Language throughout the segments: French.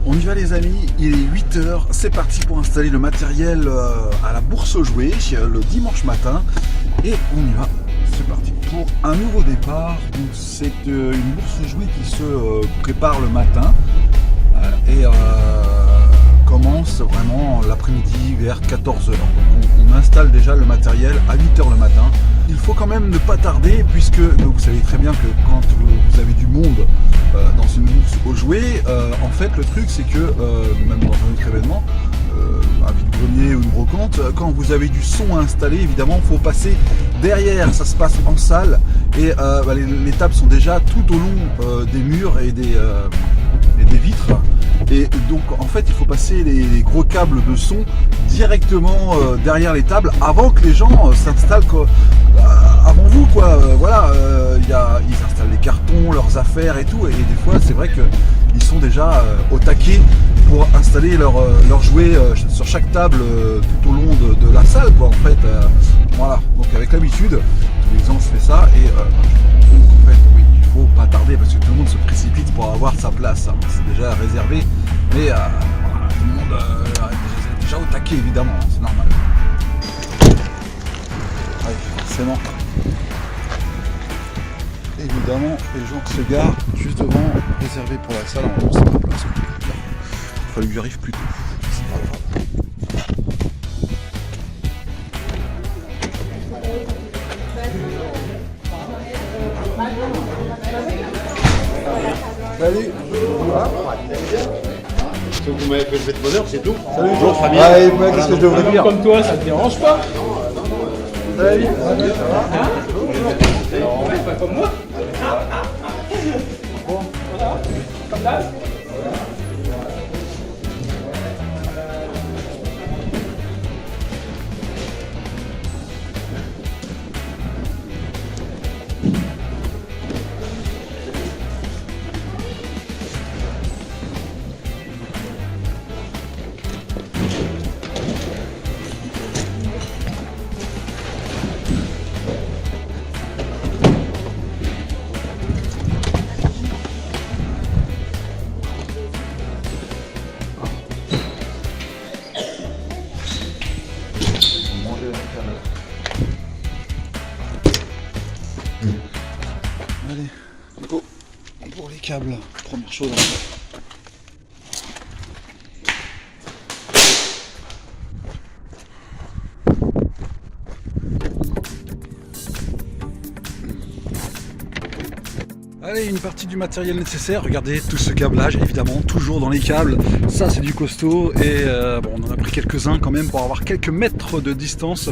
On y va les amis, il est 8h, c'est parti pour installer le matériel à la bourse aux jouets le dimanche matin et on y va, c'est parti pour un nouveau départ. C'est une bourse aux jouets qui se prépare le matin et commence vraiment l'après-midi vers 14h. On installe déjà le matériel à 8h le matin. Il faut quand même ne pas tarder puisque vous savez très bien que quand vous avez du monde dans une bourse aux jouets, en fait le truc c'est que même dans un autre événement, un vide-grenier ou une brocante, quand vous avez du son à installer, évidemment il faut passer derrière, ça se passe en salle et les tables sont déjà tout au long des murs et des vitres. Et donc en fait il faut passer les gros câbles de son directement derrière les tables avant que les gens s'installent avant vous quoi. Ils installent les cartons, leurs affaires et tout, et des fois c'est vrai qu'ils sont déjà au taquet pour installer leurs jouets sur chaque table tout au long de la salle quoi en fait. Voilà, donc avec l'habitude, tous les ans je fais ça et donc en fait oui, il faut pas tarder parce que tout le monde se précipite pour avoir sa place, hein. C'est déjà réservé, mais voilà, tout le monde est déjà au taquet évidemment, c'est normal. Ouais, forcément. Évidemment, les gens qui se garent juste devant, réservé pour la salle, on c'est pas place. Il fallait que j'arrive plus tôt, c'est pas grave. Salut. Vous m'avez fait lever de bonheur, c'est tout. Salut. Bonjour Fabien. Ouais, qu'est-ce que je devrais dire? Comme toi, ça te dérange pas? Salut. Pas comme moi. Comme d'hab. Allez, go pour les câbles, première chose à faire. Allez, une partie du matériel nécessaire, regardez tout ce câblage, évidemment, toujours dans les câbles, ça c'est du costaud et on en a pris quelques-uns quand même pour avoir quelques mètres de distance.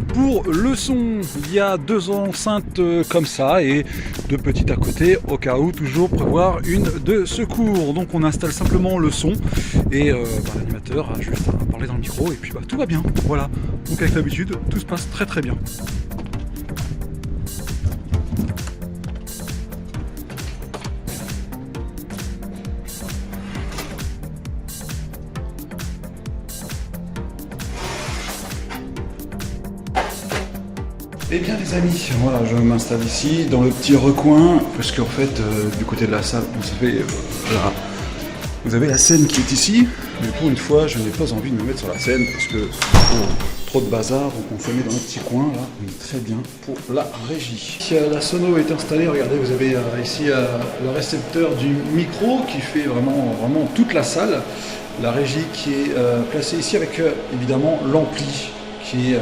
Pour le son, il y a 2 enceintes comme ça et 2 petites à côté, au cas où toujours prévoir une de secours. Donc on installe simplement le son et l'animateur a juste à parler dans le micro et puis tout va bien, voilà. Donc avec l'habitude, tout se passe très très bien. Eh bien les amis, voilà, je m'installe ici dans le petit recoin parce qu'en fait du côté de la salle, là, vous avez la scène qui est ici, mais pour une fois je n'ai pas envie de me mettre sur la scène parce que trop de bazar, donc on se met dans un petit coin là, très bien pour la régie. La sono est installée, regardez, vous avez ici le récepteur du micro qui fait vraiment toute la salle, la régie qui est placée ici avec évidemment l'ampli qui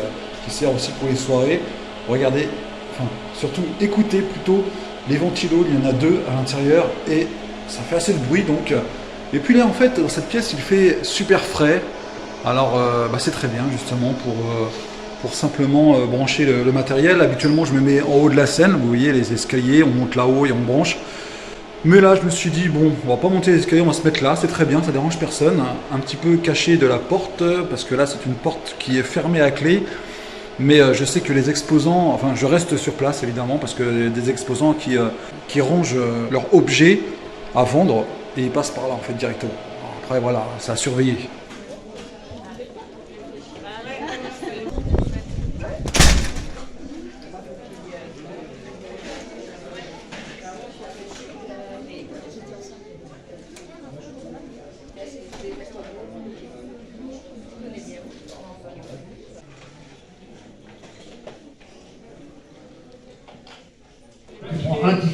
sert aussi pour les soirées. Regardez, enfin surtout écoutez plutôt les ventilos, il y en a 2 à l'intérieur et ça fait assez de bruit donc. Et puis là en fait dans cette pièce il fait super frais, alors c'est très bien justement pour simplement brancher le matériel. Habituellement je me mets en haut de la scène, vous voyez les escaliers, on monte là-haut et on branche. Mais là je me suis dit bon, on va pas monter les escaliers, on va se mettre là, c'est très bien, ça dérange personne. Un petit peu caché de la porte parce que là c'est une porte qui est fermée à clé. Mais je sais que les exposants, enfin je reste sur place évidemment parce que des exposants qui rangent leurs objets à vendre et ils passent par là en fait directement. Après voilà, c'est à surveiller.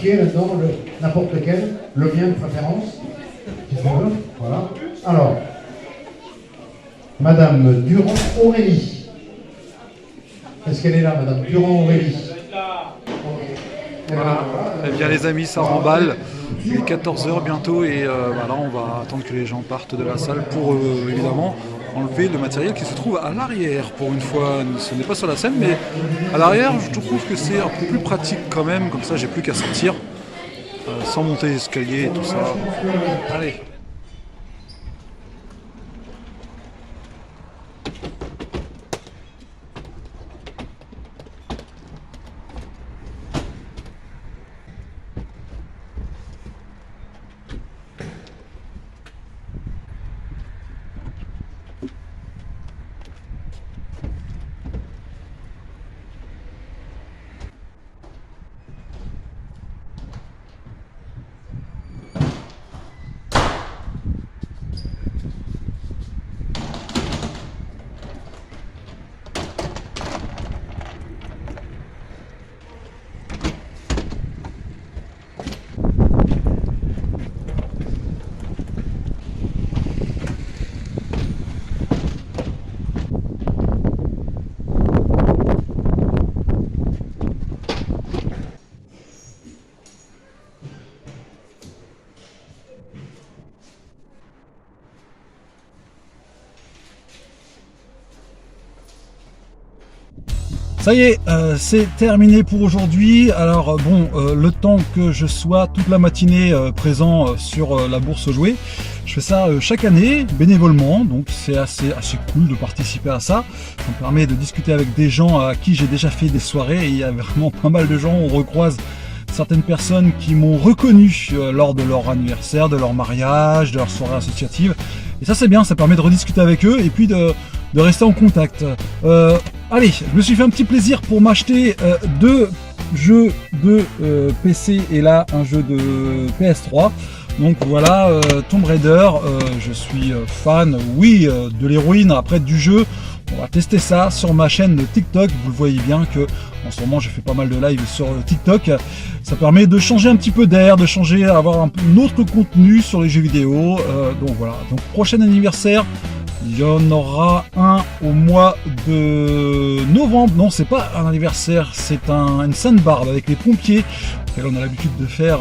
ticket là-dedans, n'importe lequel, le mien de préférence, si tu veux, voilà. Alors, Madame Durand-Aurélie. Est-ce qu'elle est là, Madame Durand-Aurélie? Voilà. Eh bien les amis, ça remballe. Il est 14h bientôt et voilà, on va attendre que les gens partent de la salle pour évidemment enlever le matériel qui se trouve à l'arrière. Pour une fois, ce n'est pas sur la scène, mais à l'arrière, je trouve que c'est un peu plus pratique quand même. Comme ça, j'ai plus qu'à sortir sans monter les escaliers et tout ça. Allez. Ça y est, c'est terminé pour aujourd'hui. Alors bon, le temps que je sois toute la matinée présent sur la bourse aux jouets, je fais ça chaque année bénévolement, donc c'est assez cool de participer à ça. Ça me permet de discuter avec des gens à qui j'ai déjà fait des soirées et il y a vraiment pas mal de gens. On recroise certaines personnes qui m'ont reconnu lors de leur anniversaire, de leur mariage, de leur soirée associative. Et ça c'est bien, ça permet de rediscuter avec eux et puis de rester en contact. Allez, je me suis fait un petit plaisir pour m'acheter 2 jeux de PC et là un jeu de PS3. Donc voilà, Tomb Raider, je suis fan, oui, de l'héroïne, après du jeu. On va tester ça sur ma chaîne de TikTok. Vous le voyez bien que en ce moment je fais pas mal de live sur TikTok. Ça permet de changer un petit peu d'air, de changer, avoir un autre contenu sur les jeux vidéo. Donc voilà, donc prochain anniversaire. Il y en aura un au mois de novembre. Non, c'est pas un anniversaire, c'est une sandbar avec les pompiers auxquels on a l'habitude de faire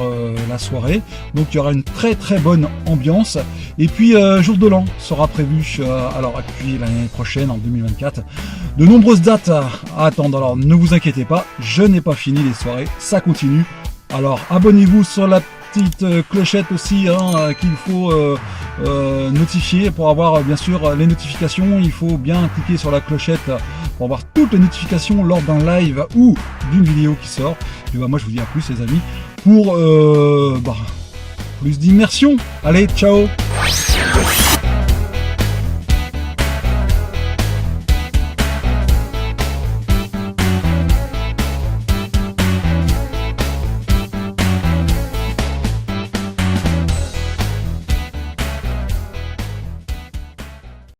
la soirée. Donc il y aura une très bonne ambiance. Et puis jour de l'an sera prévu alors puis l'année prochaine en 2024. De nombreuses dates à attendre. Alors ne vous inquiétez pas, je n'ai pas fini les soirées, ça continue. Alors abonnez-vous sur la petite clochette aussi qu'il faut notifier pour avoir bien sûr les notifications. Il faut bien cliquer sur la clochette pour avoir toutes les notifications lors d'un live ou d'une vidéo qui sort. Et bah, moi je vous dis à plus les amis pour plus d'immersion. Allez, ciao.